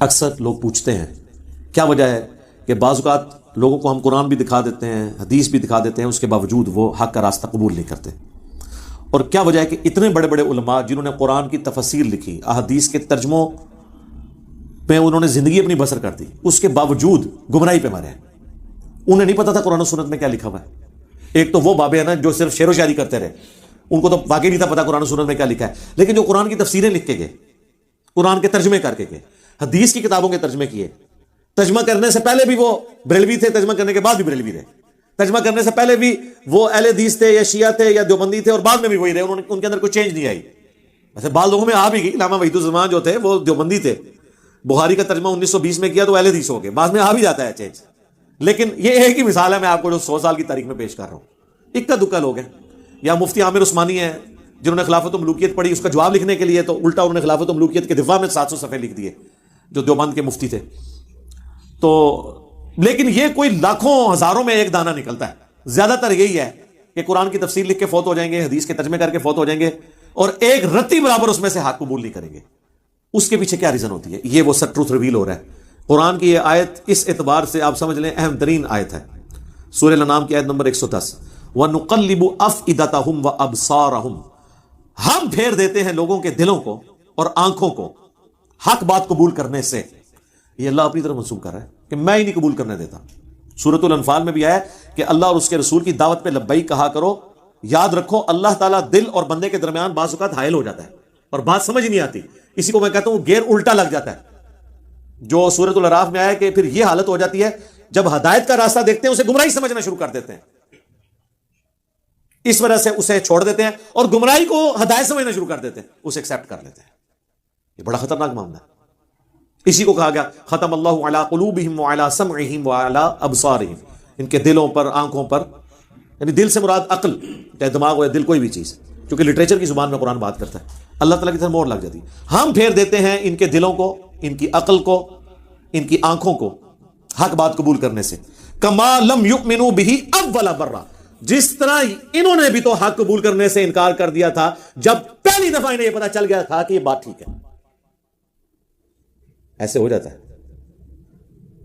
اکثر لوگ پوچھتے ہیں کیا وجہ ہے کہ بعض اوقات لوگوں کو ہم قرآن بھی دکھا دیتے ہیں، حدیث بھی دکھا دیتے ہیں، اس کے باوجود وہ حق کا راستہ قبول نہیں کرتے. اور کیا وجہ ہے کہ اتنے بڑے بڑے علماء جنہوں نے قرآن کی تفسیر لکھی، احادیث کے ترجموں پہ انہوں نے زندگی اپنی بسر کر دی، اس کے باوجود گمراہی پہ مرے ہیں. انہیں نہیں پتا تھا قرآن و سنت میں کیا لکھا ہوا ہے. ایک تو وہ بابے ہیں نا جو صرف شعر و شاعری کرتے رہے، ان کو تو واقعی نہیں تھا پتا قرآن و سنت میں کیا لکھا ہے. لیکن جو قرآن کی تفسیریں لکھ کے گئے، قرآن کے ترجمے کر کے گئے، حدیث کی کتابوں کے ترجمے کیے، ترجمہ کرنے سے پہلے بھی وہ بریلوی تھے، ترجمہ کرنے کے بعد بھی بریلوی رہے، ترجمہ کرنے سے پہلے بھی وہ اہل حدیث تھے یا شیعہ تھے یا دیوبندی تھے، اور بعد میں بھی وہی رہے. ان کے اندر کوئی چینج نہیں آئی. ویسے بعض لوگوں میں آ بھی گئی. علامہ وحید الزمان جو تھے وہ دیوبندی تھے، بخاری کا ترجمہ 1920 میں کیا تو اہل حدیث ہو گئے، بعد میں آ بھی جاتا ہے چینج. لیکن یہ ایک ہی مثال ہے میں آپ کو جو 100 سال کی تاریخ میں پیش کر رہا ہوں. اکا دکا لوگ ہیں. یا مفتی عامر عثمانی ہیں جنہوں نے خلافت و ملوکیت پڑھی، اس کا جواب لکھنے کے لیے تو الٹا انہوں نے خلافت و ملوکیت کے دفاع میں 700 صفحے لکھ دیے، جو دیوبند کے مفتی تھے. تو لیکن یہ کوئی لاکھوں ہزاروں میں ایک دانہ نکلتا ہے. زیادہ تر یہی ہے کہ قرآن کی تفسیر لکھ کے فوت ہو جائیں گے، حدیث کے ترجمے کر کے فوت ہو جائیں گے، اور ایک رتی برابر اس میں سے حق قبول نہیں کریں گے. اس کے پیچھے کیا ریزن ہوتی ہے؟ یہ وہ سر ٹروتھ ریویل ہو رہا ہے. قرآن کی یہ آیت اس اعتبار سے آپ سمجھ لیں اہم ترین آیت ہے. سورہ الانعام کی آیت نمبر 110، وَنُقَلِّبُ أَفْئِدَتَهُمْ وَأَبْصَارَهُمْ، ہم پھیر دیتے ہیں لوگوں کے دلوں کو اور آنکھوں کو حق بات قبول کرنے سے. یہ اللہ اپنی طرف منسوب کر رہا ہے کہ میں ہی نہیں قبول کرنے دیتا. سورۃ الانفال میں بھی آیا کہ اللہ اور اس کے رسول کی دعوت پہ لبیک کہا کرو. یاد رکھو اللہ تعالیٰ دل اور بندے کے درمیان بعض اوقات حائل ہو جاتا ہے اور بات سمجھ نہیں آتی. اسی کو میں کہتا ہوں گیئر الٹا لگ جاتا ہے، جو سورۃ الاعراف میں آیا کہ پھر یہ حالت ہو جاتی ہے جب ہدایت کا راستہ دیکھتے ہیں اسے گمراہی سمجھنا شروع کر دیتے ہیں. اس وجہ سے اسے چھوڑ دیتے ہیں اور گمراہی کو ہدایت سمجھنا شروع کر دیتے ہیں، اسے ایکسپٹ کر لیتے ہیں. یہ بڑا خطرناک معاملہ ہے. اسی کو کہا گیا ختم اللہ علی قلوبہم وعلی سمعہم وعلی ابصارہم، ان کے دلوں پر، آنکھوں پر. یعنی دل سے مراد عقل، چاہے دماغ ہو یا دل، کوئی بھی چیز، کیونکہ لٹریچر کی زبان میں قرآن بات کرتا ہے. اللہ تعالیٰ کی طرف مہر لگ جاتی ہے. ہم پھیر دیتے ہیں ان کے دلوں کو، ان کی عقل کو، ان کی آنکھوں کو حق بات قبول کرنے سے. کما لم یؤمنوا بہ اول مرہ، جس طرح انہوں نے بھی تو حق قبول کرنے سے انکار کر دیا تھا جب پہلی دفعہ انہیں یہ پتا چل گیا تھا کہ یہ بات ٹھیک ہے. ایسے ہو جاتا ہے.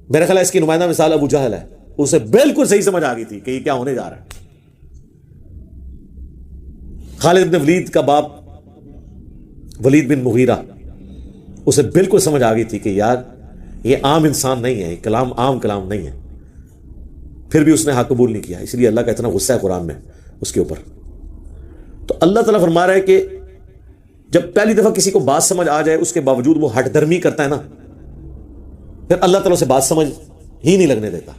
میرا خیال ہے اس کی نمائندہ مثال ابو جہل ہے. اسے بالکل صحیح سمجھ آ گئی تھی کہ یہ کیا ہونے جا رہا ہے. خالد بن ولید کا باپ ولید بن مغیرہ، اسے بالکل سمجھ آ گئی تھی کہ یار یہ عام انسان نہیں ہے، یہ کلام عام کلام نہیں ہے. پھر بھی اس نے حق قبول نہیں کیا. اس لیے اللہ کا اتنا غصہ ہے قرآن میں اس کے اوپر. تو اللہ تعالیٰ فرما رہا ہے کہ جب پہلی دفعہ کسی کو بات سمجھ آ جائے اس کے باوجود وہ ہٹ درمی کرتا ہے نا، پھر اللہ تعالیٰ سے بات سمجھ ہی نہیں لگنے دیتا.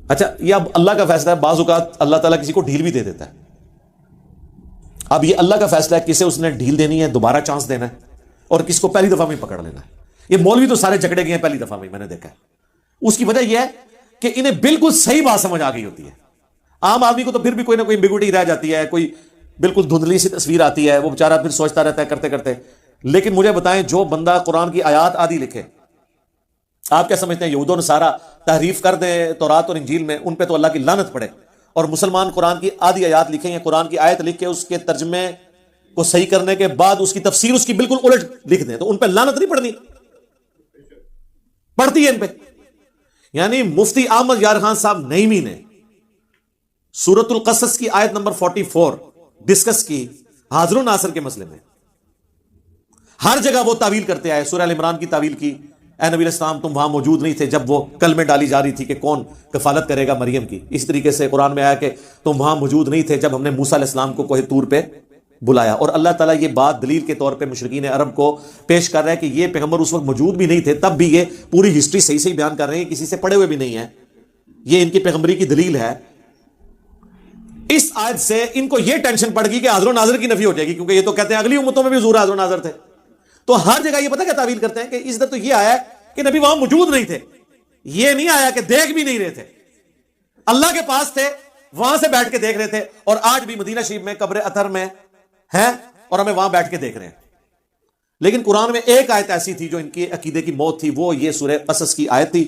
اچھا یہ اب اللہ کا فیصلہ ہے. بعض اوقات اللہ تعالیٰ کسی کو ڈھیل بھی دے دیتا ہے. اب یہ اللہ کا فیصلہ ہے کسے اس نے ڈھیل دینی ہے، دوبارہ چانس دینا ہے، اور کس کو پہلی دفعہ میں پکڑ لینا ہے. یہ مولوی تو سارے جکڑے گئے ہیں پہلی دفعہ میں نے دیکھا ہے. اس کی وجہ یہ ہے کہ انہیں بالکل صحیح بات سمجھ آ گئی ہوتی ہے. عام آدمی کو تو پھر بھی کوئی نہ کوئی ایمبیگوٹی رہ جاتی ہے، کوئی بالکل دھندلی سی تصویر آتی ہے، وہ بیچارہ پھر سوچتا رہتا ہے کرتے کرتے. لیکن مجھے بتائیں جو بندہ قرآن کی آیات آدھی لکھے، آپ کیا سمجھتے ہیں یہود و نصارہ تحریف کر دیں تورات اور انجیل میں، ان پہ تو اللہ کی لعنت پڑے، اور مسلمان قرآن کی آدھی آیات لکھیں یا قرآن کی آیت لکھ کے اس کے ترجمے کو صحیح کرنے کے بعد اس کی تفسیر اس کی بالکل الٹ لکھ دیں، تو ان پہ لعنت نہیں پڑنی؟ پڑتی ہے ان پہ. یعنی مفتی احمد یار خان صاحب نعیمی نے سورۃ القصص کی آیت نمبر 44 ڈسکس کی حاضر و ناصر کے مسئلے میں. ہر جگہ وہ تعویل کرتے آئے. سورہ ال عمران کی تعویل کی، اے نبی علیہ السلام تم وہاں موجود نہیں تھے جب وہ کلمے ڈالی جا رہی تھی کہ کون کفالت کرے گا مریم کی. اس طریقے سے قرآن میں آیا کہ تم وہاں موجود نہیں تھے جب ہم نے موسیٰ علیہ السلام کو کوہ طور پہ بلایا. اور اللہ تعالیٰ یہ بات دلیل کے طور پہ مشرکین عرب کو پیش کر رہا ہے کہ یہ پیغمبر اس وقت موجود بھی نہیں تھے، تب بھی یہ پوری ہسٹری صحیح صحیح بیان کر رہے ہیں، کسی سے پڑھے ہوئے بھی نہیں ہیں. یہ ان کی پیغمبری کی دلیل ہے. اس آیت سے ان کو یہ ٹینشن پڑ گئی کہ حاضر و ناظر کی نفی ہو جائے گی، کیونکہ یہ تو کہتے ہیں اگلی امتوں میں بھی حضور حاضر و ناظر تھے. تو ہر جگہ یہ پتہ کیا تعویل کرتے ہیں کہ اس طرح تو یہ آیا ہے کہ نبی وہاں موجود نہیں تھے. یہ نہیں آیا کہ دیکھ بھی نہیں رہے تھے، اللہ کے پاس تھے، وہاں سے بیٹھ کے دیکھ رہے تھے. اور آج بھی مدینہ شریف میں قبر اطہر میں ہیں اور ہمیں وہاں بیٹھ کے دیکھ رہے ہیں. لیکن قرآن میں ایک آیت ایسی تھی جو ان کے عقیدے کی موت تھی، وہ یہ سورہ قصص کی آیت تھی.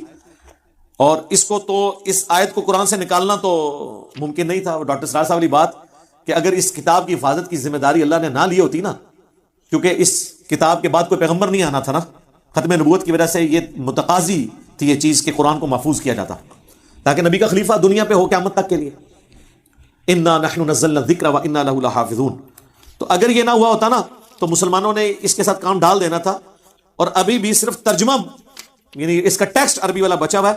اور اس آیت کو قرآن سے نکالنا تو ممکن نہیں تھا. ڈاکٹر سرار صاحب والی بات کہ اگر اس کتاب کی حفاظت کی ذمہ داری اللہ نے نہ لی ہوتی نا، کیونکہ اس کتاب کے بعد کوئی پیغمبر نہیں آنا تھا نا، ختم نبوت کی وجہ سے یہ متقاضی تھی یہ چیز کہ قرآن کو محفوظ کیا جاتا تاکہ نبی کا خلیفہ دنیا پہ ہو قیامت تک کے لیے. انا نحن نزلنا الذکر وانا لہ لحافظون. تو اگر یہ نہ ہوا ہوتا نا تو مسلمانوں نے اس کے ساتھ کام ڈال دینا تھا، اور ابھی بھی صرف ترجمہ یعنی اس کا ٹیکسٹ عربی والا بچا ہوا ہے،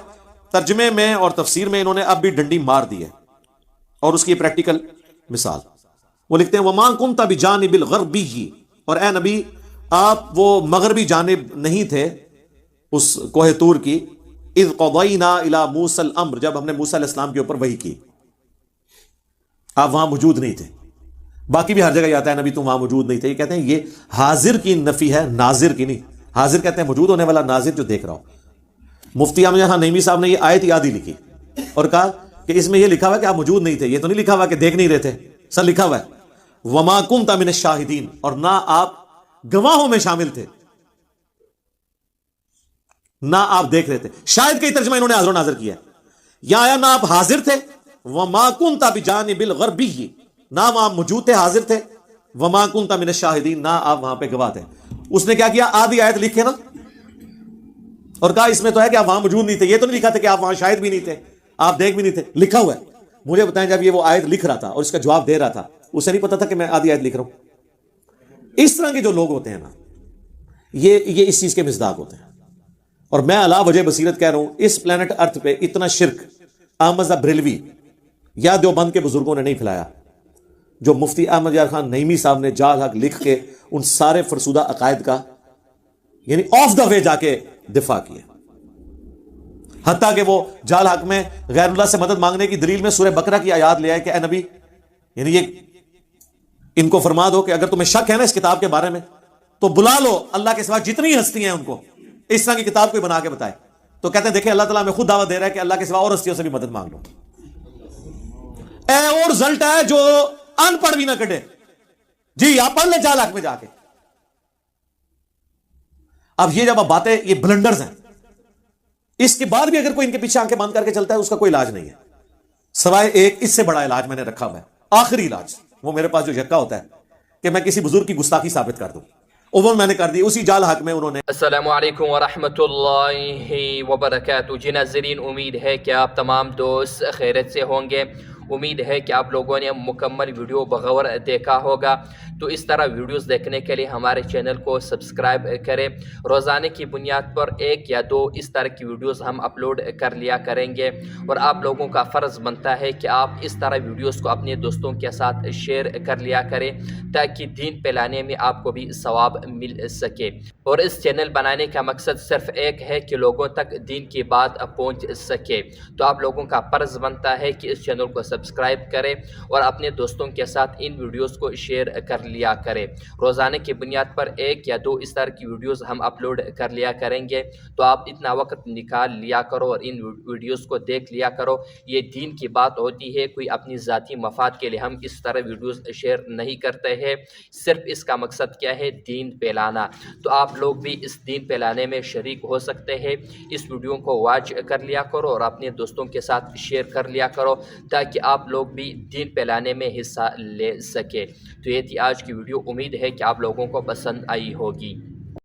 ترجمے میں اور تفسیر میں انہوں نے اب بھی ڈنڈی مار دی ہے. اور اس کی پریکٹیکل مثال وہ لکھتے ہیں وما کنت بجانب الغربی، اور اے نبی آپ وہ مغربی جانب نہیں تھے اس کوہ طور کی، اذ قضینا الی موسی الامر، جب ہم نے موسیٰ علیہ السلام کے اوپر وحی کی، آپ وہاں موجود نہیں تھے. باقی بھی ہر جگہ یہ آتا ہے نبی تم وہاں موجود نہیں تھے. یہ کہتے ہیں یہ حاضر کی نفی ہے، ناظر کی نہیں. حاضر کہتے ہیں موجود ہونے والا، ناظر جو دیکھ رہا ہو. مفتی احمد خان نعیمی صاحب نے یہ آیت یاد ہی لکھی اور کہا کہ اس میں یہ لکھا ہوا کہ آپ موجود نہیں تھے، یہ تو نہیں لکھا ہوا کہ دیکھ نہیں رہے تھے. سر لکھا ہوا ہے وما کنت من الشاہدین، اور نہ آپ گواہوں میں شامل تھے، نہ آپ دیکھ رہے تھے. شاہد کا ترجمہ انہوں نے حاضر و ناظر کیا ہے. یہاں آیا نہ آپ حاضر تھے، وما کنت بجانب الغربی، نہ وہاں موجود تھے، حاضر تھے، وما کنت من الشاہدین، نہ آپ وہاں پہ گواہ تھے. اس نے کیا کیا؟ آدھی آیت لکھے نا اور کہا اس میں تو ہے کہ آپ وہاں موجود نہیں تھے. یہ تو نہیں لکھا تھا کہ آپ وہاں شاہد بھی نہیں تھے، آپ دیکھ بھی نہیں تھے. لکھا ہوا ہے. مجھے بتائیں جب یہ وہ آیت لکھ رہا تھا اور اس کا جواب دے رہا تھا، اسے نہیں پتا تھا کہ میں آدھی آیت لکھ رہا ہوں؟ اس طرح کے جو لوگ ہوتے ہیں نا، یہ اس چیز کے مصداق ہوتے ہیں. اور میں علا وجہ بصیرت کہہ رہا ہوں، اس پلانٹ ارتھ پہ اتنا شرک احمد بریلوی یا دیوبند کے بزرگوں نے نہیں پھیلایا جو مفتی احمد یار خان نعیمی صاحب نے جال حق لکھ کے ان سارے فرسودہ عقائد کا یعنی آف دا وے جا کے دفاع کیا. حتیٰ کہ وہ جال حق میں غیر اللہ سے مدد مانگنے کی دلیل میں سورہ بقرہ کی آیات لے آئے کہ اے نبی، یعنی یہ ان کو فرما دو کہ اگر تمہیں شک ہے نا اس کتاب کے بارے میں تو بلا لو اللہ کے سوا جتنی ہستیاں ہیں ان کو، اس طرح کی کتاب کوئی بنا کے بتائے. تو کہتے ہیں دیکھیں اللہ تعالیٰ ہمیں خود دعوت دے رہا ہے کہ اللہ کے سوا اور ہستیوں سے بھی مدد مانگ لو. اے اور رزلٹ ہے جو ان پڑھ بھی نہ کٹے. جی آپ پڑھ لیں جال حق میں جا کے. اب یہ جب باتیں یہ بلنڈرز ہیں، اس کے بعد بھی اگر کوئی ان کے پیچھے آنکھیں بند کر کے چلتا ہے اس کا کوئی علاج نہیں ہے سوائے ایک اس سے بڑا علاج میں نے رکھا ہوا ہے. آخری علاج وہ میرے پاس جو یکا ہوتا ہے کہ میں کسی بزرگ کی گستاخی ثابت کر دوں، وہ میں نے کر دی اسی جال حق میں انہوں نے. السلام علیکم ورحمۃ اللہ وبرکاتہ. جی ناظرین، امید ہے کہ آپ تمام دوست خیریت سے ہوں گے. امید ہے کہ آپ لوگوں نے مکمل ویڈیو بغور دیکھا ہوگا. تو اس طرح ویڈیوز دیکھنے کے لیے ہمارے چینل کو سبسکرائب کریں. روزانے کی بنیاد پر ایک یا دو اس طرح کی ویڈیوز ہم اپلوڈ کر لیا کریں گے، اور آپ لوگوں کا فرض بنتا ہے کہ آپ اس طرح ویڈیوز کو اپنے دوستوں کے ساتھ شیئر کر لیا کریں تاکہ دین پھیلانے میں آپ کو بھی ثواب مل سکے. اور اس چینل بنانے کا مقصد صرف ایک ہے کہ لوگوں تک دین کی بات پہنچ سکے. تو آپ لوگوں کا فرض بنتا ہے کہ اس چینل کو سبسکرائب کریں اور اپنے دوستوں کے ساتھ ان ویڈیوز کو شیئر کر لیا کریں. روزانے کی بنیاد پر ایک یا دو اس طرح کی ویڈیوز ہم اپلوڈ کر لیا کریں گے. تو آپ اتنا وقت نکال لیا کرو اور ان ویڈیوز کو دیکھ لیا کرو. یہ دین کی بات ہوتی ہے، کوئی اپنی ذاتی مفاد کے لیے ہم اس طرح ویڈیوز شیئر نہیں کرتے ہیں. صرف اس کا مقصد کیا ہے؟ دین پھیلانا. تو آپ لوگ بھی اس دین پھیلانے میں شریک ہو سکتے ہیں. اس ویڈیو کو واچ کر لیا کرو اور اپنے دوستوں کے ساتھ شیئر کر لیا کرو تاکہ آپ لوگ بھی دین پھیلانے میں حصہ لے سکے. تو یہ تھی آج کی ویڈیو. امید ہے کہ آپ لوگوں کو پسند آئی ہوگی.